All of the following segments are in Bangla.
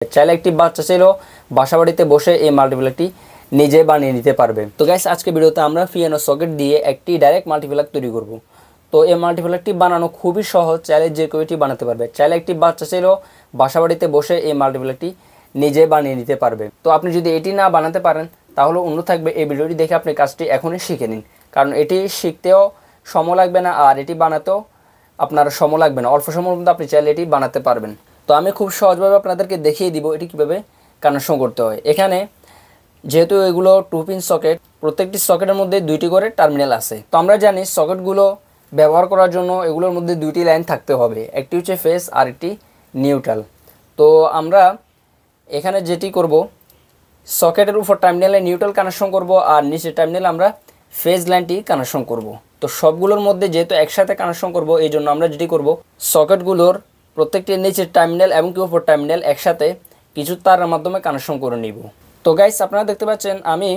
চাইলে একটি বাচ্চা চাইলেও বাসাবাড়িতে বসে এই মাল্টিপ্লাগটি নিজে বানিয়ে নিতে পারবে। তো গাইস আজকে ভিডিওতে আমরা পিয়ানো সকেট দিয়ে একটি ডাইরেক্ট মাল্টিপ্লাগ তৈরি করব। তো এই মাল্টিপ্লাগটি বানানো খুবই সহজ, চাইলে যে কেউ এটি বানাতে পারবে। চাইলে একটি বাচ্চা চাইলেও বাসাবাড়িতে বসে এই মাল্টিপ্লাগটি নিজে বানিয়ে নিতে পারবে। তো আপনি যদি এটি না বানাতে পারেন তাহলে অন্য থাকবে এই ভিডিওটি দেখে আপনি কাজটি এখনই শিখে নিন, কারণ এটি শিখতেও সময় লাগবে না আর এটি বানাতেও আপনার সময় লাগবে না। অল্প সময়ের মধ্যে আপনি চাইলে এটি বানাতে পারবেন। তো আমি খুব সহজভাবে আপনাদেরকে দেখিয়ে দিব এটি কীভাবে কানেকশন করতে হয়। এখানে যেহেতু এগুলো 2 পিন সকেট, প্রত্যেকটি সকেটের মধ্যে 2টি করে টার্মিনাল আছে। তো আমরা জানি সকেটগুলো ব্যবহার করার জন্য এগুলোর মধ্যে 2টি লাইন থাকতে হবে, একটি হচ্ছে ফেজ আর একটি নিউট্রাল। তো আমরা এখানে যেটি করব, সকেটের উপর টার্মিনালে নিউট্রাল কানেকশন করব আর নিচের টার্মিনালে আমরা ফেজ লাইনটি কানেকশন করব। তো সবগুলোর মধ্যে যেহেতু একসাথে কানেকশন করব, এই জন্য আমরা যেটি করব, সকেটগুলোর প্রত্যেকটি নিচের টার্মিনাল এবং কি উপর টার্মিনাল একসাথে কিছু তারের মাধ্যমে কানেকশন করে নিব। তো গাইস আপনারা দেখতে পাচ্ছেন আমি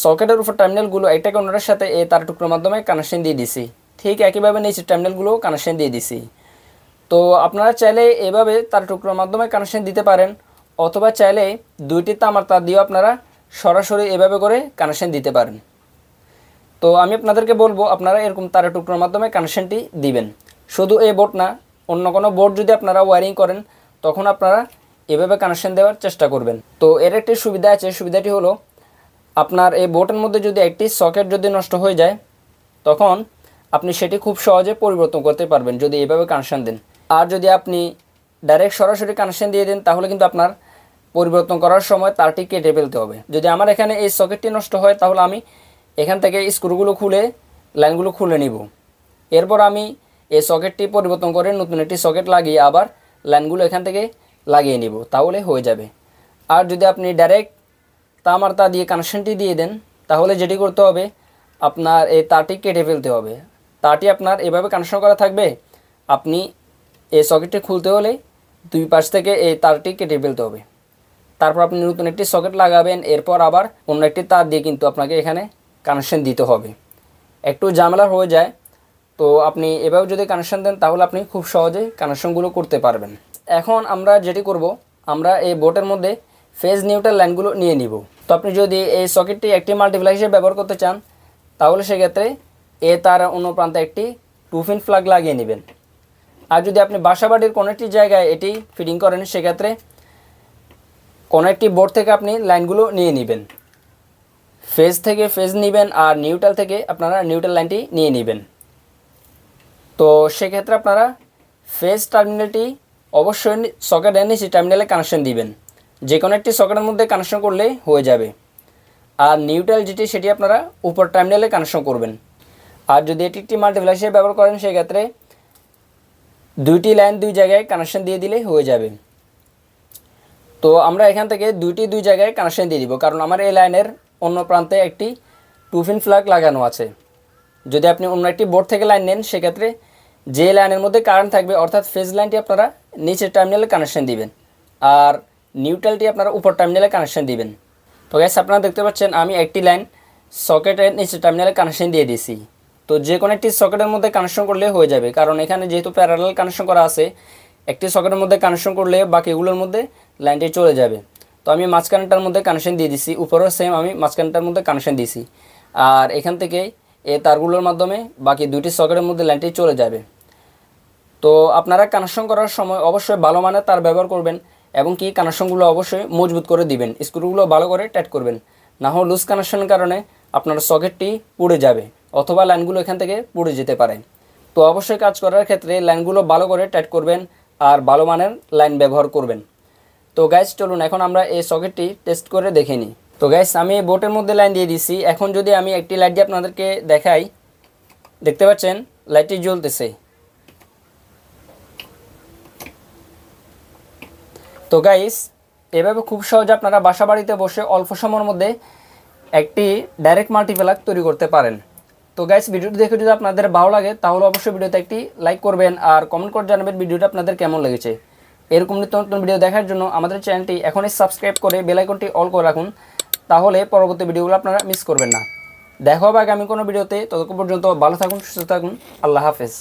সকেটের উপর টার্মিনালগুলো একটাকে অন্যটার সাথে এই তার টুকরোর মাধ্যমে কানেকশন দিয়ে দিছি। ঠিক একইভাবে নিচের টার্মিনালগুলোও কানেকশন দিয়ে দিছি। তো আপনারা চাইলে এভাবে তার টুকরোর মাধ্যমে কানেকশন দিতে পারেন, অথবা চাইলে 2টি তামার তার দিয়েও আপনারা সরাসরি এভাবে করে কানেকশন দিতে পারেন। তো আমি আপনাদেরকে বলবো আপনারা এরকম তারের টুকরোর মাধ্যমে কানেকশনটি দিবেন। শুধু এই বোর্ড না, অন্য কোনো বোর্ড যদি আপনারা ওয়্যারিং করেন তখন আপনারা এভাবে কানেকশন দেওয়ার চেষ্টা করবেন। তো এর একটি সুবিধা আছে, সুবিধাটি হলো আপনার এই বোর্ডের মধ্যে যদি একটি সকেট যদি নষ্ট হয়ে যায় তখন আপনি সেটি খুব সহজে পরিবর্তন করতে পারবেন যদি এভাবে কানেকশন দেন। আর যদি আপনি ডাইরেক্ট সরাসরি কানেকশন দিয়ে দেন তাহলে কিন্তু আপনার পরিবর্তন করার সময় তারটি কেটে ফেলতে হবে। যদি আমার এখানে এই সকেটটি নষ্ট হয় তাহলে আমি এখান থেকে স্ক্রুগুলো খুলে লাইনগুলো খুলে নিব। এরপর আমি এই সকেটটি পরিবর্তন করে নতুন একটি সকেট লাগিয়ে আবার লাইনগুলো এখান থেকে লাগিয়ে নিব, তাহলে হয়ে যাবে। আর যদি আপনি ডাইরেক্ট তামার তার দিয়ে কানেকশনটি দিয়ে দেন তাহলে যেটি করতে হবে, আপনার এই তারটি কেটে ফেলতে হবে। তারটি আপনার এভাবে কানেকশন করা থাকবে, আপনি এই সকেটটি খুলতে হলে 2 পাশ থেকে এই তারটি কেটে ফেলতে হবে। তারপর আপনি নতুন একটি সকেট লাগাবেন, এরপর আবার অন্য একটি তার দিয়ে কিন্তু আপনাকে এখানে কানেকশন দিতে হবে। একটু ঝামেলা হয়ে যায়। তো আপনি এভাবে যদি কানেকশন দেন তাহলে আপনি খুব সহজেই কানেকশনগুলো করতে পারবেন। এখন আমরা যেটি করব, আমরা এই বোর্ডের মধ্যে ফেজ নিউট্রাল লাইনগুলো নিয়ে নিব। তো আপনি যদি এই সকেটটি একটি মাল্টিপ্লাগ হিসেবে ব্যবহার করতে চান তাহলে সেক্ষেত্রে তার অন্য প্রান্তে একটি 2 পিন প্লাগ লাগিয়ে নেবেন। আর যদি আপনি বাসাবাড়ির কোনো একটি জায়গায় এটি ফিটিং করেন সেক্ষেত্রে কোনো একটি বোর্ড থেকে আপনি লাইনগুলো নিয়ে নেবেন। ফেজ থেকে ফেজ নেবেন আর নিউট্রাল থেকে আপনারা নিউট্রাল লাইনটি নিয়ে নেবেন। তো সেক্ষেত্রে আপনারা ফেজ টার্মিনালটি অবশ্যই সকেটের নিচে টার্মিনালে কানেকশন দিবেন। যে কোনো একটি সকেটের মধ্যে কানেকশন করলে হয়ে যাবে। আর নিউট্রাল যেটি সেটি আপনারা উপর টার্মিনালে কানেকশন করবেন। আর যদি এটি একটি মাল্টিপ্লাগ হিসেবে ব্যবহার করেন সেক্ষেত্রে 2টি লাইন 2 জায়গায় কানেকশন দিয়ে দিলে হয়ে যাবে। তো আমরা এখান থেকে 2 জায়গায় কানেকশন দিয়ে দিব, কারণ আমার এই লাইনের অন্য প্রান্তে একটি 2 পিন প্লাগ লাগানো আছে। যদি আপনি অন্য একটি বোর্ড থেকে লাইন নেন সেক্ষেত্রে যে লাইনের মধ্যে কারেন্ট থাকবে অর্থাৎ ফেজ লাইনটি আপনারা নিচের টার্মিনালে কানেকশন দিবেন আর নিউট্রালটি আপনারা উপর টার্মিনালে কানেকশন দিবেন। তো গাইস আপনারা দেখতে পাচ্ছেন আমি একটি লাইন সকেটের নিচের টার্মিনালে কানেকশন দিয়ে দিয়েছি। তো যে কোনো একটি সকেটের মধ্যে কানেকশন করলে হয়ে যাবে, কারণ এখানে যেহেতু প্যারালাল কানেকশন করা আছে, একটি সকেটের মধ্যে কানেকশন করলে বাকিগুলোর মধ্যে লাইনটি চলে যাবে। তো আমি মাঝখানটার মধ্যে কানেকশন দিয়ে দিছি, উপরেও সেম আমি মাঝখানটার মধ্যে কানেকশন দিয়েছি। আর এখান থেকে এই তারগুলোর মাধ্যমে বাকি 2টি সকেটের মধ্যে লাইনটি চলে যাবে। তো আপনারা কানেকশন করার সময় অবশ্যই ভালো মানের তার ব্যবহার করবেন এবং কি কানেকশনগুলো অবশ্যই মজবুত করে দিবেন, স্ক্রুগুলো ভালো করে টাইট করবেন। না হলে লুজ কানেকশনের কারণে আপনার সকেটটি পুড়ে যাবে অথবা লাইনগুলো এখান থেকে পুড়ে যেতে পারে। তো অবশ্যই কাজ করার ক্ষেত্রে লাইনগুলো ভালো করে টাইট করবেন আর ভালো মানের লাইন ব্যবহার করবেন। তো গাইস চলুন এখন আমরা এই সকেটটি টেস্ট করে দেখে নিই। তো গাইস আমি বোর্ডের মধ্যে লাইন দিয়ে দিছি। এখন যদি আমি একটি লাইট দিয়ে আপনাদেরকে দেখাই, দেখতে পাচ্ছেন লাইটটি জ্বলতেছে। তো গাইস এভাবে খুব সহজে আপনারা বাসাবাড়িতে বসে অল্প সময়ের মধ্যে একটি ডাইরেক্ট মাল্টিপ্লাগ তৈরি করতে পারেন। তো গাইস ভিডিওটি দেখে যদি আপনাদের ভালো লাগে তাহলে অবশ্যই ভিডিওতে একটি লাইক করবেন আর কমেন্ট করে জানাবেন ভিডিওটা আপনাদের কেমন লেগেছে। এরকম নিত্য নতুন ভিডিও দেখার জন্য আমাদের চ্যানেলটি এখনই সাবস্ক্রাইব করে বেল আইকনটি অল করে রাখুন, তাহলে পরবর্তী ভিডিওগুলো আপনারা মিস করবেন না। দেখা হবে আগামী কোনো ভিডিওতে। ততক্ষণ পর্যন্ত ভালো থাকুন, সুস্থ থাকুন। আল্লাহ হাফেজ।